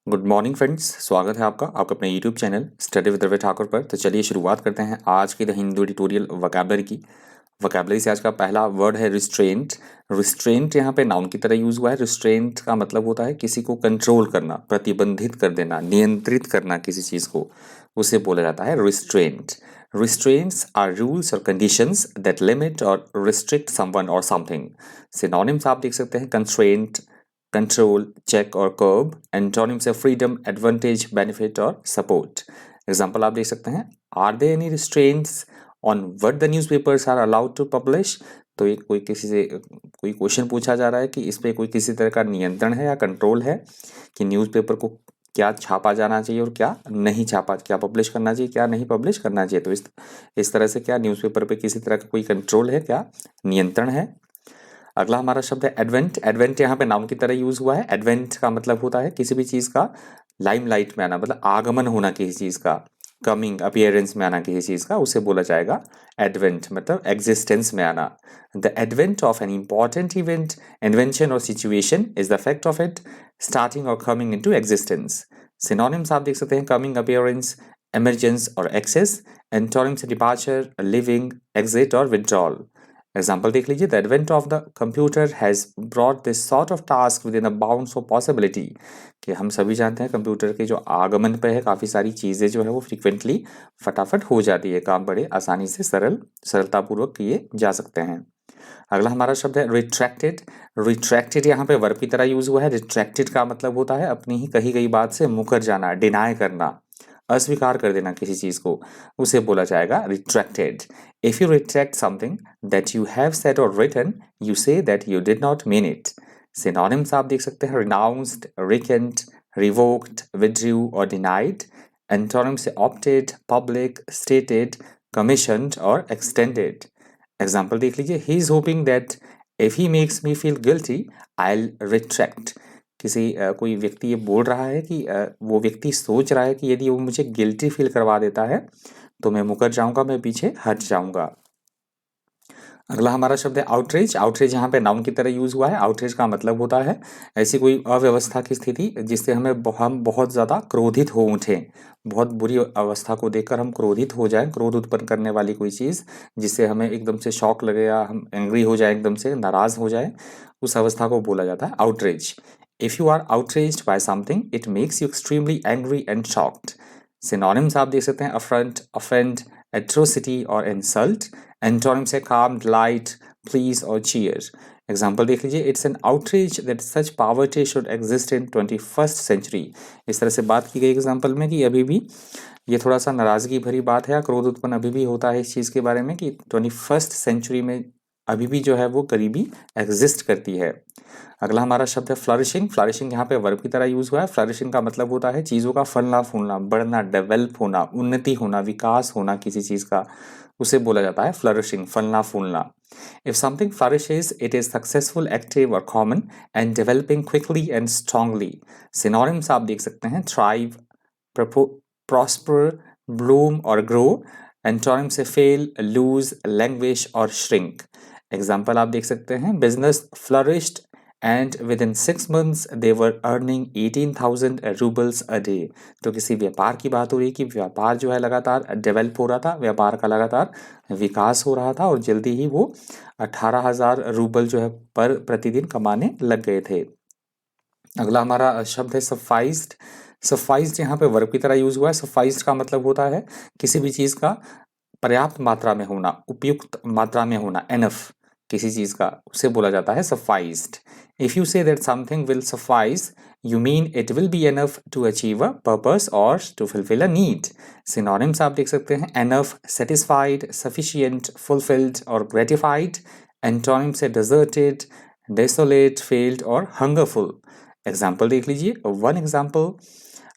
Good morning friends, स्वागत है आपका अपने YouTube channel study with Ravi Thakur पर। तो चलिए शुरुआत करते हैं आज की द हिंदू एडिटोरियल वोकैबलरी की। वोकैबलरी से आज का पहला वर्ड है रिस्ट्रेंट। रिस्ट्रेंट यहाँ पे नाउन की तरह यूज हुआ है। रिस्ट्रेंट का मतलब होता है किसी को कंट्रोल करना, प्रतिबंधित कर देना, नियंत्रित करना किसी चीज को, उसे बोला जाता है रिस्ट्रेंट। रिस्ट्रेंट्स आर रूल्स और कंडीशंस दैट लिमिट और रिस्ट्रिक्ट समवन और समथिंग। सिनोनिम्स आप देख सकते हैं कंस्ट्रेंट, कंट्रोल, चेक और कर्ब। एंटोनिम्स है फ्रीडम, एडवांटेज, बेनिफिट और सपोर्ट। एग्जांपल आप देख सकते हैं, are there any restraints on what the newspapers are allowed to publish. तो एक कोई किसी से कोई क्वेश्चन पूछा जा रहा है कि इस पे कोई किसी तरह का नियंत्रण है या कंट्रोल है कि न्यूज़पेपर को क्या छापा जाना चाहिए और क्या नहीं छापा, क्या पब्लिश करना चाहिए, क्या नहीं पब्लिश करना चाहिए। तो इस तरह से क्या न्यूज़पेपर पे किसी तरह का कोई कंट्रोल है, क्या नियंत्रण है। अगला हमारा शब्द है एडवेंट। एडवेंट यहाँ पे नाउन की तरह यूज हुआ है। एडवेंट का मतलब होता है किसी भी चीज का लाइमलाइट में आना, मतलब आगमन होना किसी चीज का, कमिंग अपीयरेंस में आना किसी चीज का, उसे बोला जाएगा एडवेंट, मतलब एग्जिस्टेंस में आना। The advent of an important event, invention और situation is the fact of it starting और कमिंग इनटू एग्जिस्टेंस। सिनोनिम्स आप देख सकते हैं कमिंग, अपीयरेंस, emergence और access. Antonyms departure, living, exit और विड्रॉल। एग्जाम्पल देख लीजिए, the advent of the computer has brought this sort of task within a bounds of possibility. कि हम सभी जानते हैं कंप्यूटर के जो आगमन पे है, काफ़ी सारी चीज़ें जो है वो फ्रीक्वेंटली फटाफट हो जाती है, काम बड़े आसानी से सरलतापूर्वक किए जा सकते हैं। अगला हमारा शब्द है रिट्रैक्टेड। रिट्रैक्टेड यहाँ पे वर्ब की तरह यूज हुआ है। रिट्रैक्टेड का मतलब होता है अपनी ही कही गई बात से मुकर जाना, डिनाय करना, अस्वीकार कर देना किसी चीज को, उसे बोला जाएगा retracted. If you retract something that you have said और written, you say that you did not mean it. Synonyms आप देख सकते हैं रिनाउंस्ड, रिकेंट, रिवोक्ड, विड्रू और डिनाइड। एंटोनिम्स से ऑप्टेड, पब्लिक, स्टेटेड, कमीशन्ड और एक्सटेंडेड। एग्जाम्पल देख लीजिए, he is hoping that if he makes me feel guilty I will retract. कोई व्यक्ति ये बोल रहा है कि वो व्यक्ति सोच रहा है कि यदि वो मुझे गिल्टी फील करवा देता है तो मैं मुकर जाऊंगा, मैं पीछे हट जाऊंगा। अगला हमारा शब्द है आउटरीच। आउटरीच यहाँ पे नाउन की तरह यूज हुआ है। आउटरीच का मतलब होता है ऐसी कोई अव्यवस्था की स्थिति जिससे हम बहुत ज्यादा क्रोधित हो उठे, बहुत बुरी अवस्था को देखकर हम क्रोधित हो जाएं, क्रोध उत्पन्न करने वाली कोई चीज जिससे हमें एकदम से शॉक लगे या हम एंग्री हो जाए, एकदम से नाराज हो जाए, उस अवस्था को बोला जाता है outreach. If you are outreached by something it makes you extremely angry and shocked. Synonyms आप देख सकते हैं अफ्रंट, ऑफेंड, एट्रोसिटी और इंसल्ट। एंटोनिम्स है काम, डिलाइट, प्लीज और चीयर। एग्जाम्पल देख लीजिए, it's an outreach that such poverty should exist in 21st century. इस तरह से बात की गई एग्जाम्पल में कि अभी भी ये थोड़ा सा नाराजगी भरी बात है या क्रोध उत्पन्न अभी भी होता है इस चीज़ के बारे में कि 21st सेंचुरी में अभी भी जो है वो गरीबी एग्जिस्ट करती है। अगला हमारा शब्द है फ्लरिशिंग। फ्लरिशिंग यहाँ पे वर्ब की तरह यूज हुआ है। फ्लरिशिंग का मतलब होता है चीज़ों का फलना फूलना, बढ़ना, डेवलप होना, उन्नति होना, विकास होना किसी चीज़ का, उसे बोला जाता है फ्लरिशिंग, फलना फूलना। If something flourishes, it is successful, active or common and developing quickly and strongly. Synonyms आप देख सकते हैं thrive, prosper, bloom और grow। Antonyms से fail, lose, languish और shrink। एग्जाम्पल आप देख सकते हैं, business flourished and within 6 months they were earning 18,000 rubles a day। तो किसी व्यापार की बात हो रही है कि व्यापार जो है लगातार डेवलप हो रहा था, व्यापार का लगातार विकास हो रहा था और जल्दी ही वो 18,000 रूबल जो है पर प्रतिदिन कमाने लग गए थे। अगला हमारा शब्द है सफाइज्ड। सफाइज्ड यहाँ पे वर्ब की तरह यूज हुआ है। सफाइज्ड का मतलब होता है किसी भी चीज का पर्याप्त मात्रा में होना, उपयुक्त मात्रा में होना, एनफ किसी चीज का, उसे बोला जाता है sufficed. If you say that something will suffice, you mean it will be enough to achieve a purpose और to fulfil a need. Synonyms आप देख सकते हैं एनफ, सेटिस्फाइड, सफिशिएंट, फुलफिल्ड और ग्रेटिफाइड। एंटोनिम्स है डिजर्टेड, डेसोलेट, फेल्ड और hungerful. Example देख लीजिए, one example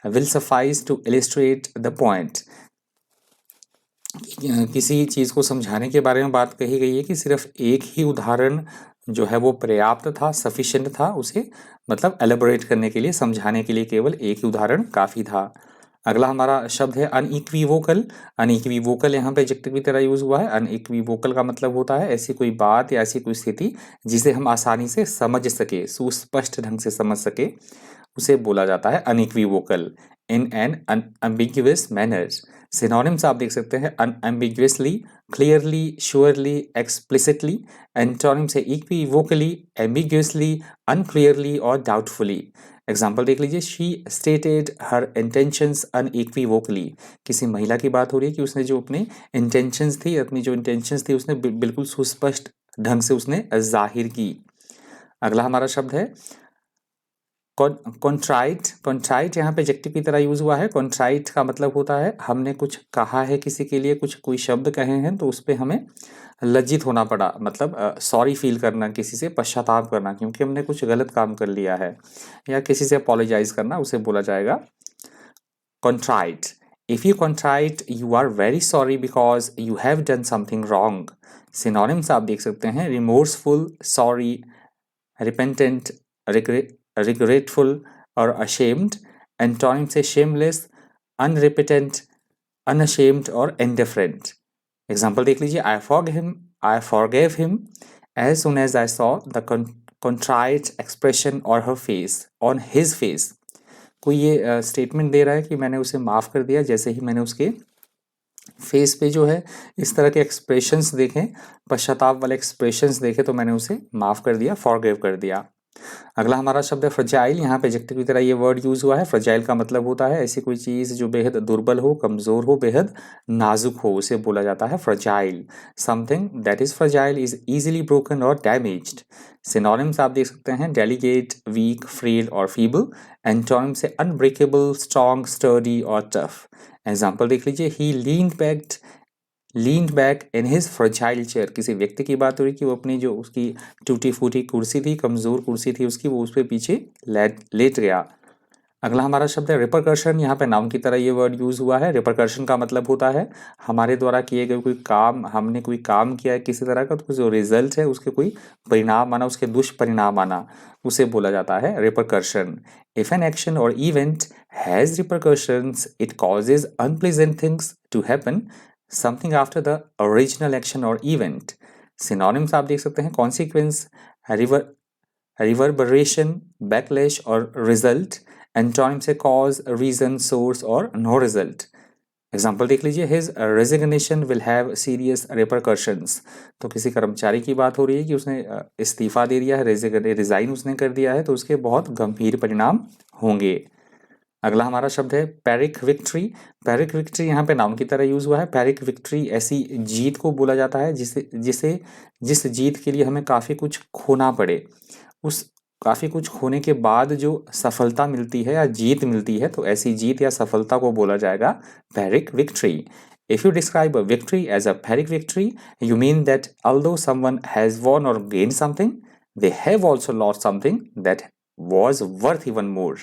will suffice to illustrate the point. किसी चीज़ को समझाने के बारे में बात कही गई है कि सिर्फ एक ही उदाहरण जो है वो पर्याप्त था, सफिशिएंट था, उसे मतलब एलेबोरेट करने के लिए, समझाने के लिए केवल एक ही उदाहरण काफ़ी था। अगला हमारा शब्द है अनइक्विवोकल। अनइक्विवोकल यहाँ पे एडजेक्टिव की तरह यूज हुआ है। अनइक्विवोकल का मतलब होता है ऐसी कोई बात या ऐसी कोई स्थिति जिसे हम आसानी से समझ सके, सुस्पष्ट ढंग से समझ सके, उसे बोला जाता है unequivocal, in an unambiguous manner. Synonyms आप देख सकते हैं अनएम्बिगुअसली, क्लियरली, श्योरली, एक्सप्लिसिटली। एंटोनिम से इक्विवोकली, एम्बिगुअसली, अनक्लियरली और डाउटफुली। एग्जाम्पल देख लीजिए, she stated her intentions unequivocally. किसी महिला की बात हो रही है कि उसने जो अपने इंटेंशंस थी, अपनी जो इंटेंशंस थी उसने बिल्कुल सुस्पष्ट ढंग से उसने जाहिर की। अगला हमारा शब्द है कॉन्ट्राइट। कॉन्ट्राइट यहाँ पे एडजेक्टिव की तरह यूज हुआ है। कॉन्ट्राइट का मतलब होता है हमने कुछ कहा है किसी के लिए, कुछ कोई शब्द कहे हैं तो उस पर हमें लज्जित होना पड़ा, मतलब सॉरी फील करना, किसी से पश्चाताप करना क्योंकि हमने कुछ गलत काम कर लिया है, या किसी से अपोलोजाइज करना, उसे बोला जाएगा contrite. If you contrite you are very sorry because you have done something wrong. Synonyms आप देख सकते हैं रिमोर्सफुल, सॉरी, रिपेंटेंट, रिग्रेटफुल और अशेम्ड। एंटोनिम से शेमलेस, अनरिपेटेंट, अनअशेम्ड और इंडिफरेंट। एग्जाम्पल देख लीजिए, I forgave him as soon as I saw the contrite expression और her face on his face. कोई ये स्टेटमेंट दे रहा है कि मैंने उसे माफ़ कर दिया जैसे ही मैंने उसके फेस पे जो है इस तरह के एक्सप्रेशंस देखे, पश्चाताप वाले एक्सप्रेशंस देखे, तो मैंने उसे माफ़ कर दिया, फॉरगिव कर दिया। अगला हमारा शब्द है फ्रजाइल। यहाँ पे एडजेक्टिव की तरह ये वर्ड यूज हुआ है। फ्रजाइल का मतलब होता है ऐसी कोई चीज़ जो बेहद दुर्बल हो, कमज़ोर हो, बेहद नाजुक हो, उसे बोला जाता है fragile. Something that is fragile is easily broken और डैमेज्ड। सिनोनिम्स आप देख सकते हैं डेलिकेट, वीक, फ्रेल और फीबल। एंटोनिम से अनब्रेकेबल, स्ट्रॉन्ग, स्टर्डी और टफ। एग्जाम्पल देख लीजिए, he leaned back in his fragile chair. किसी व्यक्ति की बात हो रही कि वो अपनी जो उसकी टूटी फूटी कुर्सी थी, कमज़ोर कुर्सी थी उसकी, वो उस पर पीछे लेट गया। अगला हमारा शब्द है रिपरकर्शन। यहाँ पे नाउन की तरह ये वर्ड यूज हुआ है। रिपरकर्शन का मतलब होता है हमारे द्वारा किए गए कोई काम, हमने कोई काम किया है किसी तरह का, तो जो रिजल्ट है उसके कोई परिणाम आना, उसके दुष्परिणाम आना, उसे बोला जाता है रिपरकर्शन। इफ एन एक्शन और event has repercussions it causes unpleasant things to happen something after the original action और इवेंट। सिनोनिम्स आप देख सकते हैं कॉन्सिक्वेंस, रिवर्बरेशन, बैकलैश और रिजल्ट। एंटोनिम से कॉज, रीजन, सोर्स और नो रिजल्ट। एग्जाम्पल देख लीजिए, his resignation will have serious repercussions. तो किसी कर्मचारी की बात हो रही है कि उसने इस्तीफा दे दिया है, रिजाइन उसने कर दिया है, तो उसके बहुत गंभीर परिणाम होंगे। अगला हमारा शब्द है पैरिक विक्ट्री। पैरिक विक्ट्री यहाँ पे नाउन की तरह यूज हुआ है। पैरिक विक्ट्री ऐसी जीत को बोला जाता है जिस जीत के लिए हमें काफ़ी कुछ खोना पड़े, उस काफ़ी कुछ खोने के बाद जो सफलता मिलती है या जीत मिलती है, तो ऐसी जीत या सफलता को बोला जाएगा Pyrrhic victory. If you describe a victory as a Pyrrhic victory you mean that although someone has won or gained something they have also lost something that was worth even more।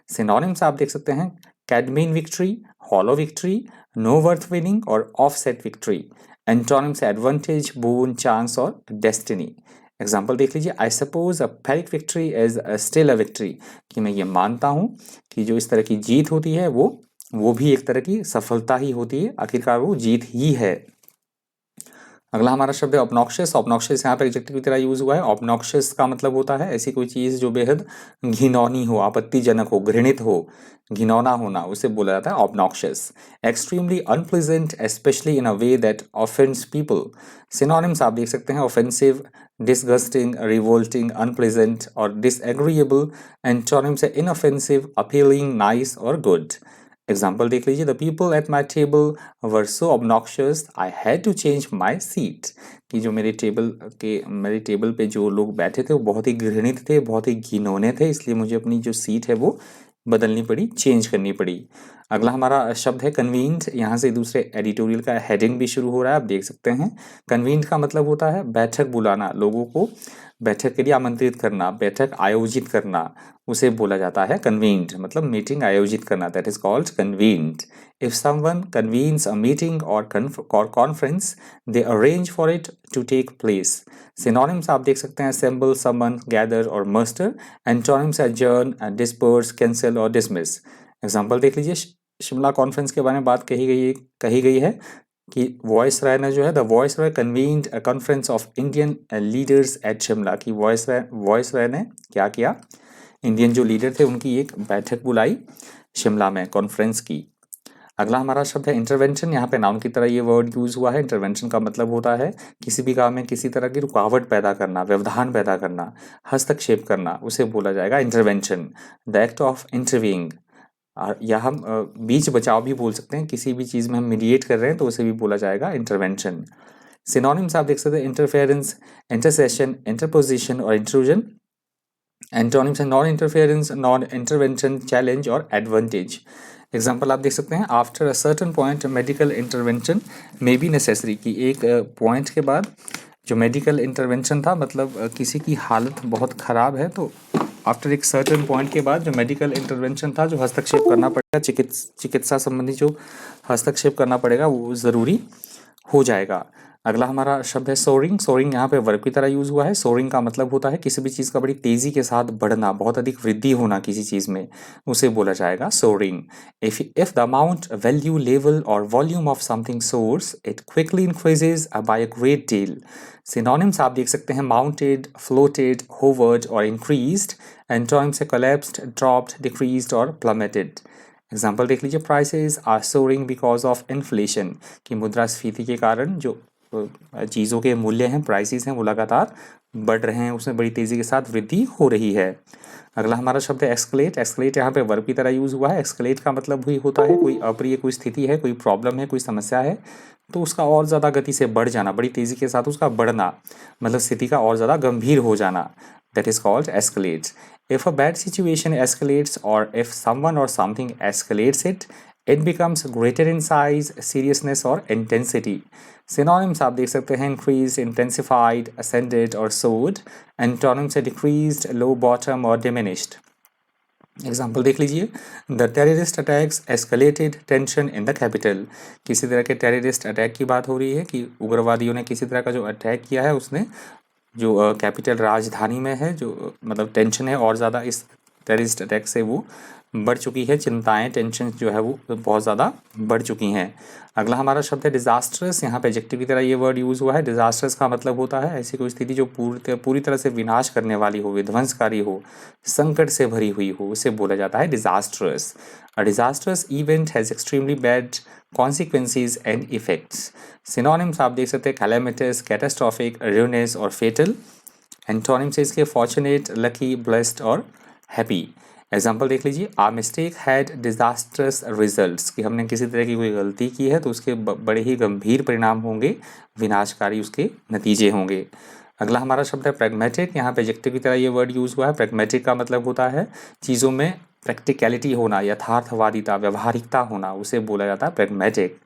Synonyms आप देख सकते हैं Cadmean victory, hollow victory, no worth winning और offset victory. Antonyms advantage, boon, chance और destiny. Example देख लीजिए, I suppose a Pyrrhic victory is still a victory. कि मैं ये मानता हूँ कि जो इस तरह की जीत होती है वो भी एक तरह की सफलता ही होती है, आखिरकार वो जीत ही है। अगला हमारा शब्द है ऑब्नॉक्शियस। ऑब्नॉक्शियस यहाँ पर एडजेक्टिव की तरह यूज हुआ है। ऑब्नॉक्शियस का मतलब होता है ऐसी कोई चीज़ जो बेहद घिनौनी हो, आपत्तिजनक हो, घृणित हो, घिनौना होना, उसे बोला जाता है obnoxious. Extremely unpleasant specially in a way that offends people. Synonyms आप देख सकते हैं ऑफेंसिव, डिसगस्टिंग, रिवोल्टिंग, अनप्लीजेंट और डिसएग्रीएबल। एंटोनिम्स है इनऑफेंसिव, अपीलिंग, नाइस और गुड। एग्जाम्पल देख लीजिए, the people at my table were so obnoxious I had to change my seat. कि जो मेरे टेबल पे जो लोग बैठे थे वो बहुत ही घृणित थे, बहुत ही घिनौने थे, इसलिए मुझे अपनी जो सीट है वो बदलनी पड़ी, चेंज करनी पड़ी। अगला हमारा शब्द है कन्वीन्ड। यहाँ से दूसरे एडिटोरियल का हेडिंग भी शुरू हो रहा है, आप देख सकते हैं। कन्वीन्ड का मतलब होता है बैठक बुलाना, लोगों को बैठक के लिए आमंत्रित करना, बैठक आयोजित करना, उसे बोला जाता है कन्वीन्ड, मतलब मीटिंग आयोजित करना, that is called convened. If someone convenes a meeting और conference they arrange for it to take place. Synonyms आप देख सकते हैं असेंबल, समन, गैदर और muster. Antonyms adjourn, disperse, cancel और डिसमिस। एग्जाम्पल देख लीजिए, शिमला कॉन्फ्रेंस के बारे में बात कही गई है कि वॉइसरॉय ने जो है the viceroy convened a conference of Indian leaders at Shimla. की वॉइसरॉय ने क्या किया, इंडियन जो लीडर थे उनकी एक बैठक बुलाई शिमला में, कॉन्फ्रेंस की। अगला हमारा शब्द है इंटरवेंशन। यहाँ पे नाउन की तरह ये वर्ड यूज हुआ है। इंटरवेंशन का मतलब होता है किसी भी काम में किसी तरह की रुकावट पैदा करना, व्यवधान पैदा करना, हस्तक्षेप करना, उसे बोला जाएगा इंटरवेंशन। द एक्ट ऑफ इंटरवीइंग, या हम बीच बचाव भी बोल सकते हैं। किसी भी चीज़ में हम मीडिएट कर रहे हैं तो उसे भी बोला जाएगा इंटरवेंशन। सिनोनिम्स आप देख सकते हैं इंटरफेरेंस, इंटरसेशन, इंटरपोजिशन और इंट्रूजन। एंटोनिम्स है non interference, non intervention, challenge और एडवांटेज। एग्जाम्पल आप देख सकते हैं after a certain point medical intervention may be necessary, कि एक पॉइंट के बाद जो मेडिकल इंटरवेंशन था, मतलब किसी की हालत बहुत ख़राब है तो आफ्टर एक सर्टन पॉइंट के बाद जो मेडिकल इंटरवेंशन था, जो हस्तक्षेप करना पड़ेगा, चिकित्सा संबंधी जो हस्तक्षेप करना पड़ेगा वो ज़रूरी हो जाएगा। अगला हमारा शब्द है सोरिंग। सोरिंग यहाँ पे वर्ब की तरह यूज हुआ है। सोरिंग का मतलब होता है किसी भी चीज़ का बड़ी तेज़ी के साथ बढ़ना, बहुत अधिक वृद्धि होना किसी चीज़ में, उसे बोला जाएगा soaring. If the amount, value, level और volume of something soars, it quickly increases by a great deal. Synonyms आप देख सकते हैं माउंटेड, फ्लोटेड, होवर्ड और इंक्रीज्ड। एंटोनिम्स से कोलैप्स्ड, ड्रॉप्ड, डिक्रीज्ड और प्लमेटेड। एग्जाम्पल देख लीजिए, prices are soaring because of inflation, कि मुद्रास्फीति के कारण जो चीज़ों के मूल्य हैं, प्राइसेस हैं, वो लगातार बढ़ रहे हैं, उसमें बड़ी तेज़ी के साथ वृद्धि हो रही है। अगला हमारा शब्द है एक्सकलेट। एक्सकलेट यहाँ पे वर्ब की तरह यूज हुआ है। एक्सकलेट का मतलब भी होता है कोई अप्रिय कोई स्थिति है, कोई प्रॉब्लम है, कोई समस्या है तो उसका और ज़्यादा गति से बढ़ जाना, बड़ी तेज़ी के साथ उसका बढ़ना, मतलब स्थिति का और ज़्यादा गंभीर हो जाना, that is called escalates. If a bad situation escalates or if someone or something escalates it, it becomes greater in size, seriousness और intensity. Synonyms आप देख सकते हैं increased, intensified, ascended और soared. Antonyms है decreased, low bottom और diminished. Example देख लीजिए, the terrorist attacks escalated tension in the capital. किसी तरह के टेररिस्ट अटैक की बात हो रही है कि उग्रवादियों ने किसी तरह का जो अटैक किया है उसने जो कैपिटल राजधानी में है जो मतलब टेंशन है और ज़्यादा इस टेररिस्ट अटैक से वो बढ़ चुकी है, चिंताएं, टेंशन जो है वो बहुत ज़्यादा बढ़ चुकी हैं। अगला हमारा शब्द है डिजास्टर्स। यहाँ पे एडजेक्टिव की तरह ये वर्ड यूज़ हुआ है। डिजास्टर्स का मतलब होता है ऐसी कोई स्थिति जो पूरी तरह से विनाश करने वाली हो, विध्वंसकारी हो, संकट से भरी हुई हो, उसे बोला जाता है disasters. A disasters event has extremely bad consequences and effects. Synonyms आप देख सकते हैं calamitous, catastrophic, ruinous और fatal. Antonyms है इसके fortunate, lucky, blessed और happy. एग्जाम्पल देख लीजिए, आ मिस्टेक हैड डिजास्टर्स रिजल्ट्स, कि हमने किसी तरह की कोई गलती की है तो उसके बड़े ही गंभीर परिणाम होंगे, विनाशकारी उसके नतीजे होंगे। अगला हमारा शब्द है प्रैग्मेटिक। यहाँ पे एडजेक्टिव की तरह ये वर्ड यूज़ हुआ है। प्रैग्मेटिक का मतलब होता है चीज़ों में प्रैक्टिकलिटी होना, यथार्थवादिता, व्यवहारिकता होना, उसे बोला जाता है pragmatic.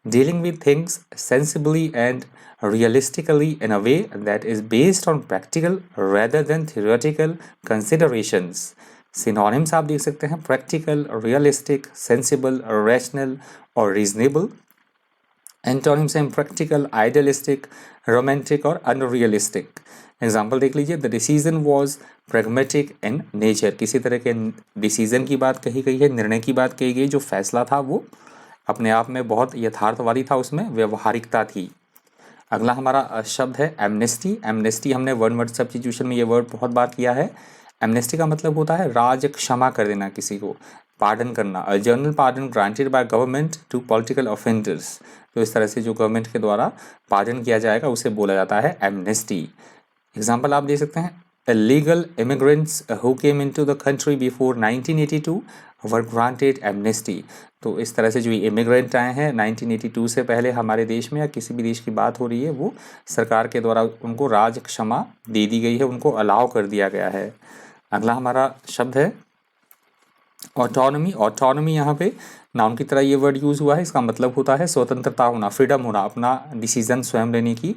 Dealing with things sensibly and realistically in a way that is based on practical rather than theoretical considerations. Synonyms आप देख सकते हैं प्रैक्टिकल, रियलिस्टिक, सेंसिबल, रैशनल और रीजनेबल। एंटोनिम्स हैं प्रैक्टिकल, आइडियलिस्टिक, रोमांटिक और अनरियलिस्टिक। एग्जाम्पल देख लीजिए, the decision was pragmatic in nature. किसी तरह के डिसीजन की बात कही गई है, निर्णय की बात कही गई, जो फैसला था वो अपने आप में बहुत यथार्थवादी था, उसमें व्यवहारिकता थी। अगला हमारा शब्द है एमनेस्टी। एमनेस्टी हमने वन वर्ड सब्स्टिट्यूशन में ये वर्ड बहुत बार किया है। एमनेस्टी का मतलब होता है राज क्षमा कर देना, किसी को पार्डन करना। A general pardon granted by government to political offenders, तो इस तरह से जो गवर्नमेंट के द्वारा पार्डन किया जाएगा उसे बोला जाता है एमनेस्टी। एग्जाम्पल आप दे सकते हैं, illegal immigrants who came into the country before 1982 were granted amnesty। तो इस तरह से जो इमिग्रेंट आए हैं 1982 से पहले हमारे देश में या किसी भी देश की बात हो रही है, वो सरकार के द्वारा उनको राज क्षमा दे दी गई है, उनको अलाउ कर दिया गया है। अगला हमारा शब्द है ऑटोनॉमी। ऑटोनॉमी यहाँ पे नाउन की तरह ये वर्ड यूज़ हुआ है। इसका मतलब होता है स्वतंत्रता होना, फ्रीडम होना, अपना डिसीजन स्वयं लेने की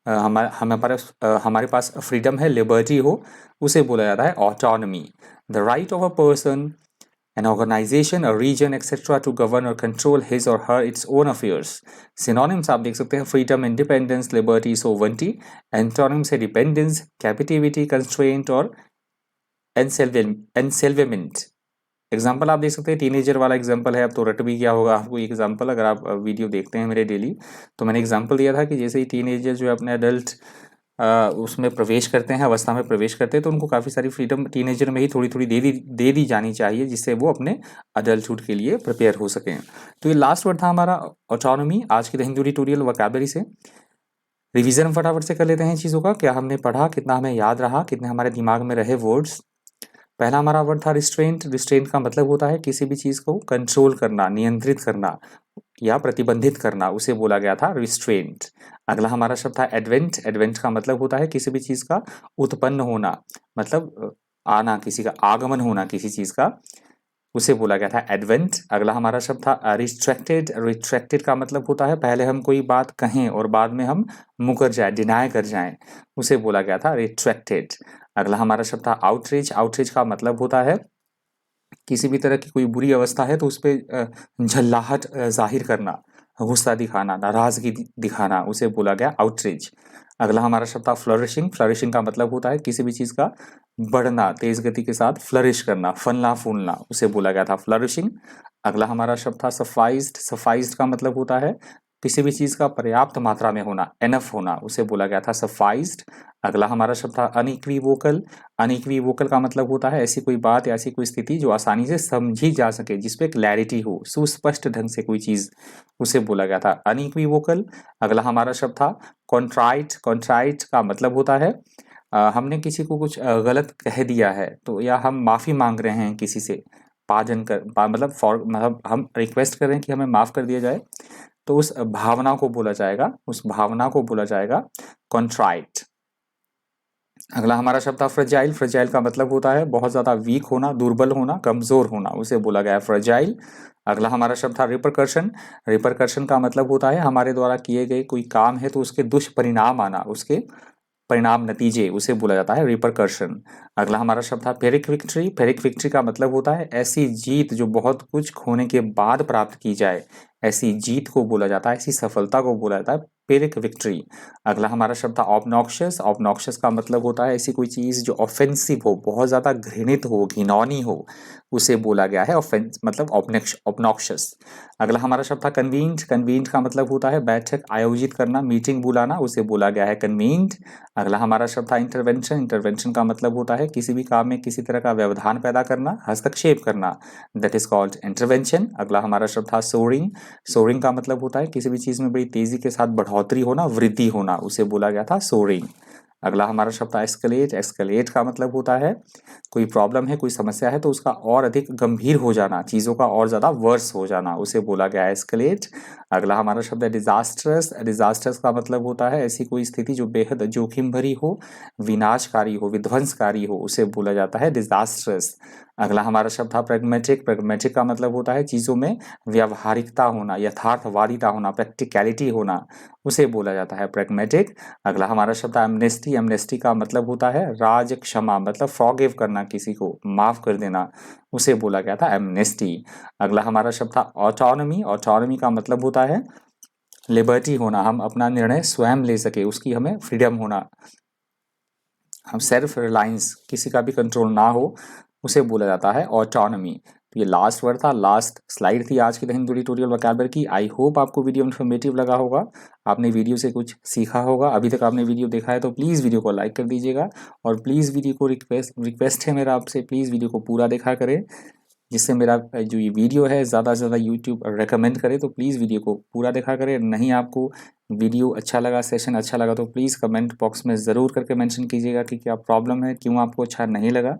हमारे पास फ्रीडम है, लिबर्टी हो, उसे बोला जाता है autonomy. The right of a person, an organization, a region, etc. to govern or control his or her its own affairs. Synonyms आप देख सकते हैं freedom, independence, liberty, sovereignty. Antonyms है dependence, captivity, constraint और enslavement. एग्जाम्पल आप देख सकते हैं टीनेजर वाला एग्जाम्पल है। अब तो रट भी क्या होगा आपको एग्जाम्पल, अगर आप वीडियो देखते हैं मेरे डेली, तो मैंने एग्जाम्पल दिया था कि जैसे ही टीनेजर जो है अपने अडल्ट उसमें प्रवेश करते हैं, अवस्था में प्रवेश करते हैं, तो उनको काफ़ी सारी फ्रीडम टीनेजर में ही थोड़ी थोड़ी दे दी जानी चाहिए, जिससे वो अपने अडल्टहुड के लिए प्रिपेयर हो सकें। तो ये लास्ट वर्ड था हमारा ऑटोनॉमी आज की द हिंदू ट्यूटोरियल वोकैबुलरी से। रिवीजन हम फटाफट से कर लेते हैं चीज़ों का, क्या हमने पढ़ा, कितना हमें याद रहा, कितने हमारे दिमाग में रहे वर्ड्स। पहला हमारा वर्ड था रिस्ट्रेंट। रिस्ट्रेंट का मतलब होता है किसी भी चीज़ को कंट्रोल करना, नियंत्रित करना या प्रतिबंधित करना, उसे बोला गया था रिस्ट्रेंट। अगला हमारा शब्द था एडवेंट। एडवेंट का मतलब होता है किसी भी चीज़ का उत्पन्न होना, मतलब आना, किसी का आगमन होना किसी चीज़ का, उसे बोला गया था एडवेंट। अगला हमारा शब्द था रिस्ट्रैक्टेड। रिस्ट्रैक्टेड का मतलब होता है पहले हम कोई बात कहें और बाद में हम मुकर जाए, डिनाई कर जाएं, उसे बोला गया था रिस्ट्रैक्टेड। अगला हमारा शब्द था आउटरीच। आउटरीच का मतलब होता है किसी भी तरह की कोई बुरी अवस्था है तो उस पर झल्लाहट जाहिर करना, गुस्सा दिखाना, नाराजगी दिखाना, उसे बोला गया आउटरीच। अगला हमारा शब्द था फ्लरिशिंग। फ्लरिशिंग का मतलब होता है किसी भी चीज़ का बढ़ना, तेज गति के साथ फ्लरिश करना, फलना फूलना, उसे बोला गया था फ्लरिशिंग। अगला हमारा शब्द था सफाइज्ड। सफाइज्ड का मतलब होता है किसी भी चीज़ का पर्याप्त मात्रा में होना, एनफ होना, उसे बोला गया था सफाइज्ड। अगला हमारा शब्द था अनइक्विवोकल। अनइक्विवोकल का मतलब होता है ऐसी कोई बात या ऐसी कोई स्थिति जो आसानी से समझी जा सके, जिसपे क्लैरिटी हो, सुस्पष्ट ढंग से कोई चीज़, उसे बोला गया था अनइक्विवोकल। अगला हमारा शब्द था कॉन्ट्राइट। कॉन्ट्राइट का मतलब होता है हमने किसी को कुछ गलत कह दिया है तो, या हम माफ़ी मांग रहे हैं किसी से, मतलब हम रिक्वेस्ट कर रहे हैं कि हमें माफ़ कर दिया जाए, तो उस भावना को बोला जाएगा, उस भावना को बोला जाएगा कॉन्ट्राइट। अगला हमारा शब्द था फ्रजाइल। फ्रजाइल का मतलब होता है बहुत ज़्यादा वीक होना, दुर्बल होना, कमज़ोर होना, उसे बोला गया है फ्रजाइल। अगला हमारा शब्द था रिपरकर्शन। रिपरकर्शन का मतलब होता है हमारे द्वारा किए गए कोई काम है तो उसके दुष्परिणाम आना, उसके परिणाम, नतीजे, उसे बोला जाता है रिपरकर्शन। अगला हमारा शब्द था पेरिक विक्ट्री। पेरिक विक्ट्री का मतलब होता है ऐसी जीत जो बहुत कुछ खोने के बाद प्राप्त की जाए, ऐसी जीत को बोला जाता है, ऐसी सफलता को बोला जाता है पेरिक विक्ट्री। अगला हमारा शब्द था ऑब्नॉक्शियस। ऑब्नॉक्शियस का मतलब होता है ऐसी कोई चीज़ जो ऑफेंसिव हो, बहुत ज़्यादा घृणित हो, घिनौनी हो, उसे बोला गया है ऑफेंस, मतलब ऑब्नॉक्शियस। अगला हमारा शब्द था कन्वीन्ड। कन्वीन्ड का मतलब होता है बैठक आयोजित करना, मीटिंग बुलाना, उसे बोला गया है कन्वीन्ड। अगला हमारा शब्द था इंटरवेंशन। इंटरवेंशन का मतलब होता है किसी भी काम में किसी तरह का व्यवधान पैदा करना, हस्तक्षेप करना, दैट इज कॉल्ड इंटरवेंशन। अगला हमारा शब्द था सोरिंग। सोरिंग का मतलब होता है किसी भी चीज़ में बड़ी तेजी के साथ बढ़ोतरी होना, वृद्धि होना, उसे बोला गया था सोरिंग। अगला हमारा शब्द था एस्केलेट। एस्केलेट का मतलब होता है कोई प्रॉब्लम है, कोई समस्या है तो उसका और अधिक गंभीर हो जाना, चीज़ों का और ज़्यादा वर्स हो जाना, उसे बोला गया है एस्केलेट। अगला हमारा शब्द है डिजास्टरस। डिजास्टरस का मतलब होता है ऐसी कोई स्थिति जो बेहद जोखिम भरी हो, विनाशकारी हो, विध्वंसकारी हो, उसे बोला जाता है डिजास्टरस। अगला हमारा शब्द था प्रेगमेटिक। प्रेगमेटिक का मतलब होता है चीज़ों में व्यावहारिकता होना, यथार्थवादिता होना, प्रैक्टिकलिटी होना, उसे बोला जाता है प्रेगमेटिक। अगला हमारा शब्द है एमनेस्टी। एमनेस्टी का मतलब होता है राज क्षमा, मतलब फॉरगिव करना, किसी को माफ़ कर देना, उसे बोला गया था एमनेस्टी। अगला हमारा शब्द था ऑटोनॉमी। ऑटोनॉमी का मतलब होता है लिबर्टी होना, हम अपना निर्णय स्वयं ले सके, उसकी हमें फ्रीडम होना, हम सेल्फ रिलायंस, किसी का भी कंट्रोल ना हो, उसे बोला जाता है ऑटोनॉमी। तो ये लास्ट वर्ड था, लास्ट स्लाइड थी आज की द हिंदू ट्यूटोरियल वोकैबुलरी की। आई होप आपको वीडियो इन्फॉर्मेटिव लगा होगा, आपने वीडियो से कुछ सीखा होगा। अभी तक आपने वीडियो देखा है तो प्लीज़ वीडियो को लाइक कर दीजिएगा, और प्लीज़ वीडियो को रिक्वेस्ट है मेरा आपसे, प्लीज़ वीडियो को पूरा देखा करें, जिससे मेरा जो ये वीडियो है ज़्यादा से ज़्यादा यूट्यूब रेकमेंड करे। तो प्लीज़ वीडियो को पूरा देखा करें। नहीं आपको वीडियो अच्छा लगा, सेशन अच्छा लगा, तो प्लीज़ कमेंट बॉक्स में ज़रूर करके मेंशन कीजिएगा कि क्या प्रॉब्लम है, क्यों आपको अच्छा नहीं लगा।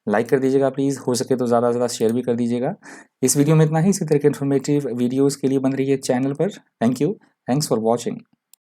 लाइक कर दीजिएगा प्लीज़, हो सके तो ज़्यादा से ज़्यादा शेयर भी कर दीजिएगा। इस वीडियो में इतना ही। इसी तरह के इन्फॉर्मेटिव वीडियोज़ के लिए बन रही है चैनल पर। Thank you, thanks for watching.